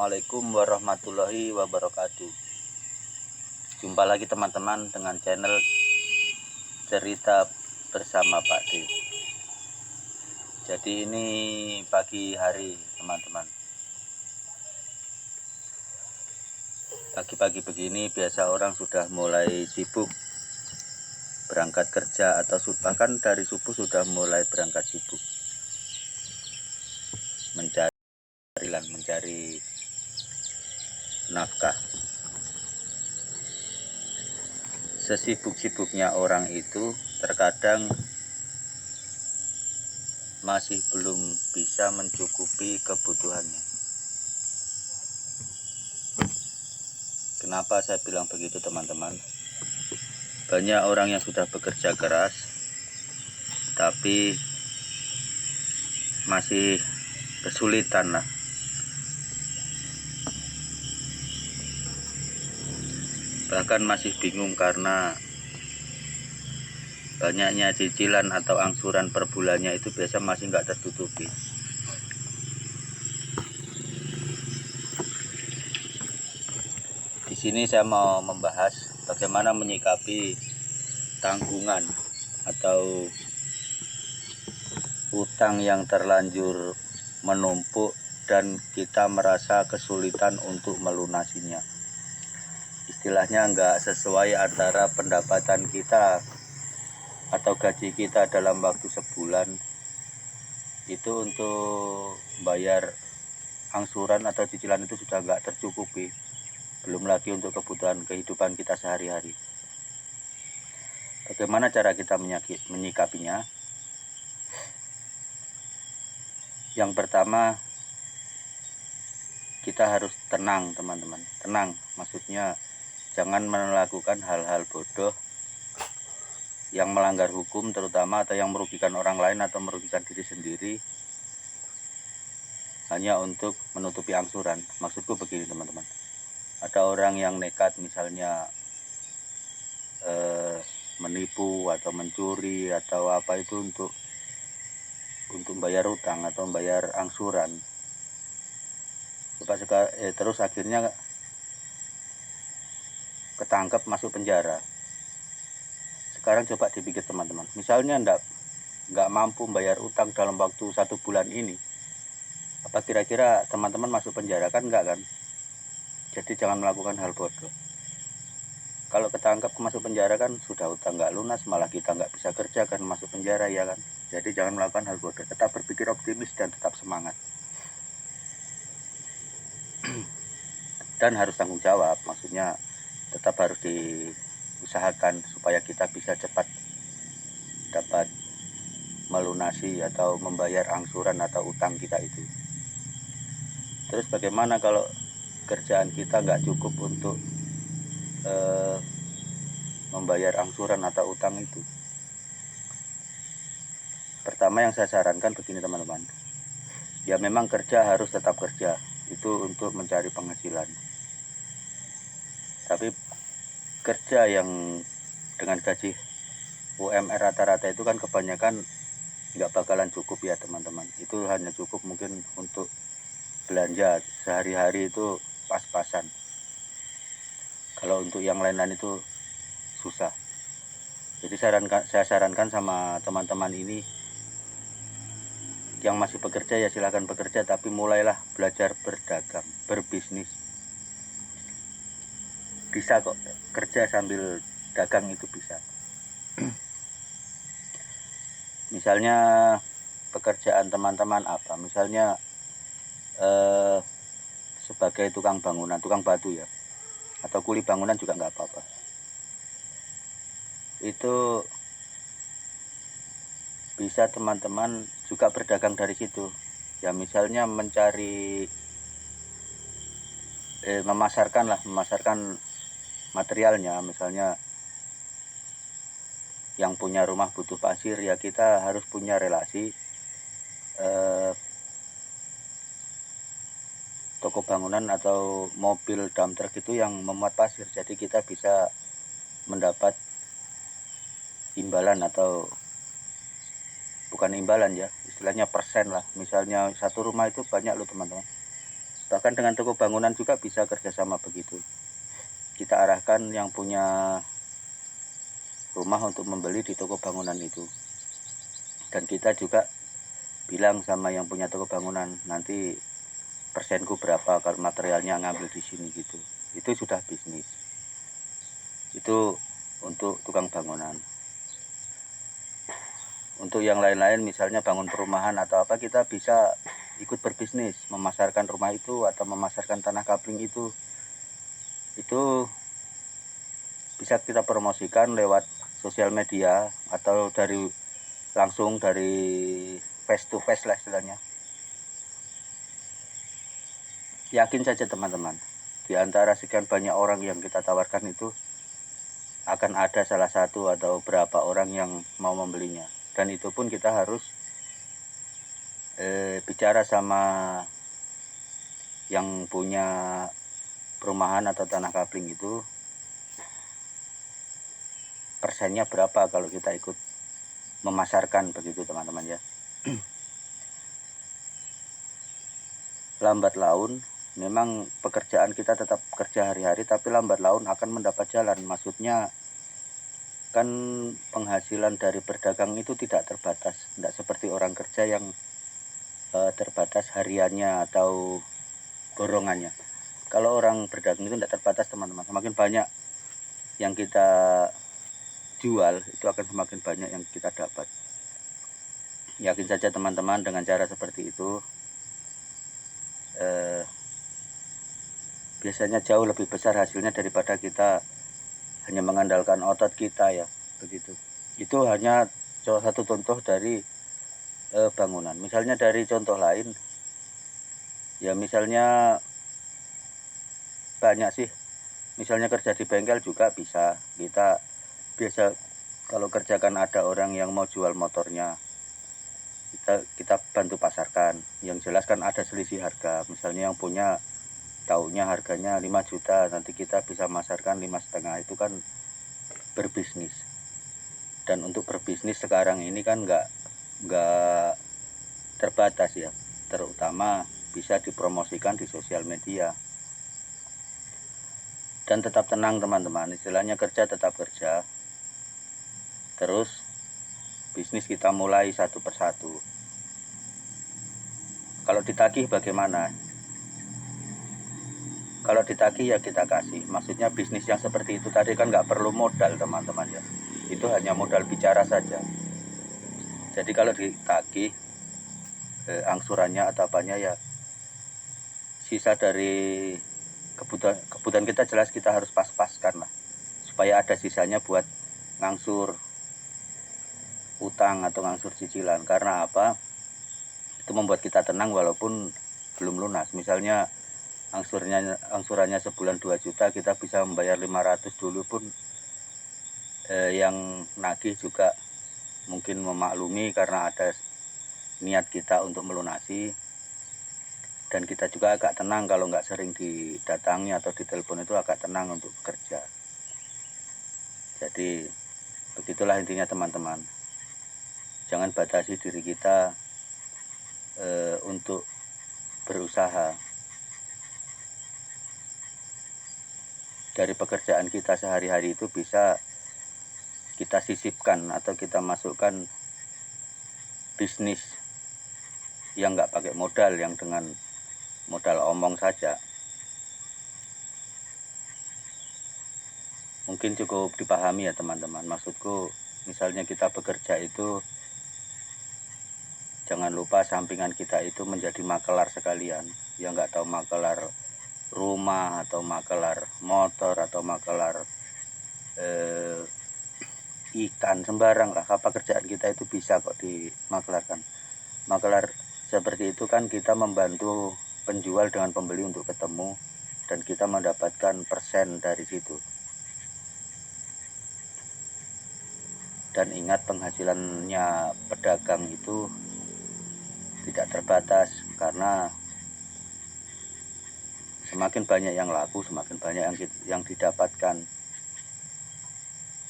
Assalamualaikum warahmatullahi wabarakatuh. Jumpa lagi teman-teman dengan channel cerita bersama Pak D. Jadi ini pagi hari teman-teman. Pagi-pagi begini biasa orang sudah mulai sibuk berangkat kerja atau bahkan dari subuh sudah mulai berangkat sibuk mencari nafkah. Sesibuk-sibuknya orang itu terkadang masih belum bisa mencukupi kebutuhannya. Kenapa saya bilang begitu teman-teman? Banyak orang yang sudah bekerja keras tapi masih kesulitan lah. Bahkan masih bingung karena banyaknya cicilan atau angsuran per bulannya itu biasa masih nggak tertutupi. Di sini saya mau membahas bagaimana menyikapi tanggungan atau utang yang terlanjur menumpuk dan kita merasa kesulitan untuk melunasinya. Istilahnya nggak sesuai antara pendapatan kita atau gaji kita dalam waktu sebulan itu untuk bayar angsuran atau cicilan itu sudah nggak tercukupi, belum lagi untuk kebutuhan kehidupan kita sehari-hari. Bagaimana cara kita menyikapinya? Yang pertama, kita harus tenang teman-teman. Tenang maksudnya jangan melakukan hal-hal bodoh yang melanggar hukum terutama, atau yang merugikan orang lain atau merugikan diri sendiri hanya untuk menutupi angsuran. Maksudku begini teman-teman, ada orang yang nekat misalnya menipu atau mencuri atau apa itu untuk bayar utang atau bayar angsuran. Terus akhirnya ketangkep masuk penjara. Sekarang coba dipikir teman-teman, misalnya nggak mampu bayar utang dalam waktu 1 bulan ini, apa kira-kira teman-teman masuk penjara? Kan enggak kan? Jadi jangan melakukan hal bodoh. Kalau ketangkap masuk penjara kan sudah utang nggak lunas, malah kita nggak bisa kerja kan, masuk penjara ya kan. Jadi jangan melakukan hal bodoh, tetap berpikir optimis dan tetap semangat. Dan harus tanggung jawab, maksudnya tetap harus diusahakan supaya kita bisa cepat dapat melunasi atau membayar angsuran atau utang kita itu. Terus bagaimana kalau kerjaan kita nggak cukup untuk membayar angsuran atau utang itu? Pertama yang saya sarankan begini teman-teman, ya memang kerja harus tetap kerja, itu untuk mencari penghasilan. Tapi kerja yang dengan gaji UMR rata-rata itu kan kebanyakan nggak bakalan cukup ya teman-teman. Itu hanya cukup mungkin untuk belanja sehari-hari itu pas-pasan. Kalau untuk yang lain-lain itu susah. Jadi saya sarankan sama teman-teman ini yang masih bekerja ya silahkan bekerja, tapi mulailah belajar berdagang, berbisnis. Bisa kok kerja sambil dagang, itu bisa. Misalnya pekerjaan teman-teman apa? Misalnya sebagai tukang bangunan, tukang batu ya, atau kuli bangunan juga nggak apa-apa. Itu bisa teman-teman juga berdagang dari situ. Ya misalnya mencari memasarkan materialnya. Misalnya yang punya rumah butuh pasir, ya kita harus punya relasi toko bangunan atau mobil dump truck itu yang memuat pasir. Jadi kita bisa mendapat imbalan, atau bukan imbalan ya, istilahnya persen lah. Misalnya satu rumah itu banyak loh teman-teman, Bahkan dengan toko bangunan juga bisa kerjasama begitu. Kita arahkan yang punya rumah untuk membeli di toko bangunan itu. Dan kita juga bilang sama yang punya toko bangunan, nanti persenku berapa kalau materialnya ngambil di sini gitu. Itu sudah bisnis. Itu untuk tukang bangunan. Untuk yang lain-lain misalnya bangun perumahan atau apa, kita bisa ikut berbisnis, memasarkan rumah itu atau memasarkan tanah kapling itu bisa kita promosikan lewat sosial media atau langsung dari face to face lah istilahnya. Yakin saja teman-teman, di antara sekian banyak orang yang kita tawarkan itu akan ada salah satu atau berapa orang yang mau membelinya. Dan itu pun kita harus bicara sama yang punya perumahan atau tanah kapling itu, persennya berapa kalau kita ikut memasarkan begitu teman-teman ya. Lambat laun memang pekerjaan kita tetap kerja hari-hari, tapi lambat laun akan mendapat jalan. Maksudnya kan penghasilan dari berdagang itu tidak terbatas, tidak seperti orang kerja yang terbatas hariannya atau borongannya. Kalau orang berdagang itu tidak terbatas teman-teman, semakin banyak yang kita jual itu akan semakin banyak yang kita dapat. Yakin saja teman-teman, dengan cara seperti itu biasanya jauh lebih besar hasilnya daripada kita hanya mengandalkan otot kita ya begitu. Itu hanya salah satu contoh dari bangunan. Misalnya dari contoh lain ya, misalnya banyak sih, misalnya kerja di bengkel juga bisa. Kita biasa kalau kerjakan ada orang yang mau jual motornya, kita bantu pasarkan. Yang jelas kan ada selisih harga, misalnya yang punya taunya harganya 5 juta, nanti kita bisa masarkan 5,5. Itu kan berbisnis. Dan untuk berbisnis sekarang ini kan nggak terbatas ya, terutama bisa dipromosikan di sosial media. Dan tetap tenang teman-teman, istilahnya kerja tetap kerja, terus bisnis kita mulai satu persatu. Kalau ditagih bagaimana? Kalau ditagih ya kita kasih. Maksudnya bisnis yang seperti itu tadi kan nggak perlu modal teman-teman ya, itu hanya modal bicara saja. Jadi kalau ditagih angsurannya atau apanya ya, sisa dari kebutuhan kita jelas kita harus pas-paskan lah, supaya ada sisanya buat ngangsur utang atau ngangsur cicilan. Karena apa? Itu membuat kita tenang walaupun belum lunas. Misalnya angsurannya sebulan 2 juta, kita bisa membayar 500 dulu pun yang nagih juga mungkin memaklumi karena ada niat kita untuk melunasi. Dan kita juga agak tenang kalau nggak sering didatangi atau ditelepon, itu agak tenang untuk bekerja. Jadi begitulah intinya teman-teman. Jangan batasi diri kita untuk berusaha. Dari pekerjaan kita sehari-hari itu bisa kita sisipkan atau kita masukkan bisnis yang nggak pakai modal, yang dengan modal omong saja. Mungkin cukup dipahami ya teman-teman. Maksudku, misalnya kita bekerja itu jangan lupa sampingan kita itu menjadi makelar sekalian. Yang nggak tahu makelar rumah atau makelar motor atau makelar ikan, sembarang lah. Apa kerjaan kita itu bisa kok dimakelarkan. Makelar seperti itu kan kita membantu penjual dengan pembeli untuk ketemu, dan kita mendapatkan persen dari situ. Dan ingat, penghasilannya pedagang itu tidak terbatas, karena semakin banyak yang laku, semakin banyak yang didapatkan.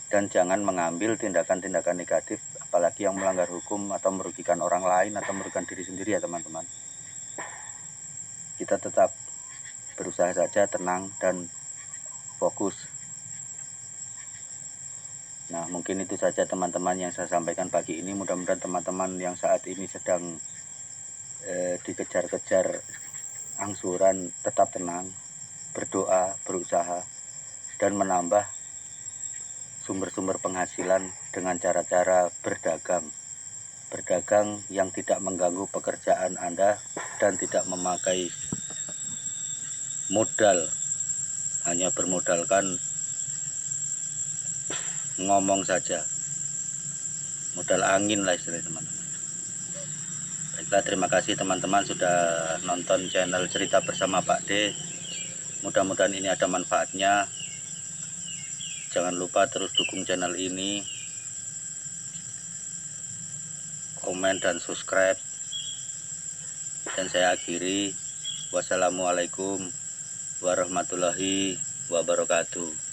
Dan jangan mengambil tindakan-tindakan negatif, apalagi yang melanggar hukum atau merugikan orang lain atau merugikan diri sendiri ya teman-teman. Kita tetap berusaha saja, tenang dan fokus. Nah, mungkin itu saja teman-teman yang saya sampaikan pagi ini. Mudah-mudahan teman-teman yang saat ini sedang dikejar-kejar angsuran tetap tenang, berdoa, berusaha, dan menambah sumber-sumber penghasilan dengan cara-cara berdagang. Berdagang yang tidak mengganggu pekerjaan Anda dan tidak memakai modal, hanya bermodalkan ngomong saja, modal angin lah istilahnya teman-teman. Baiklah, terima kasih teman-teman sudah nonton channel Cerita Bersama Pak D. Mudah-mudahan ini ada manfaatnya. Jangan lupa terus dukung channel ini, komen dan subscribe. Dan saya akhiri, wassalamualaikum warahmatullahi wabarakatuh.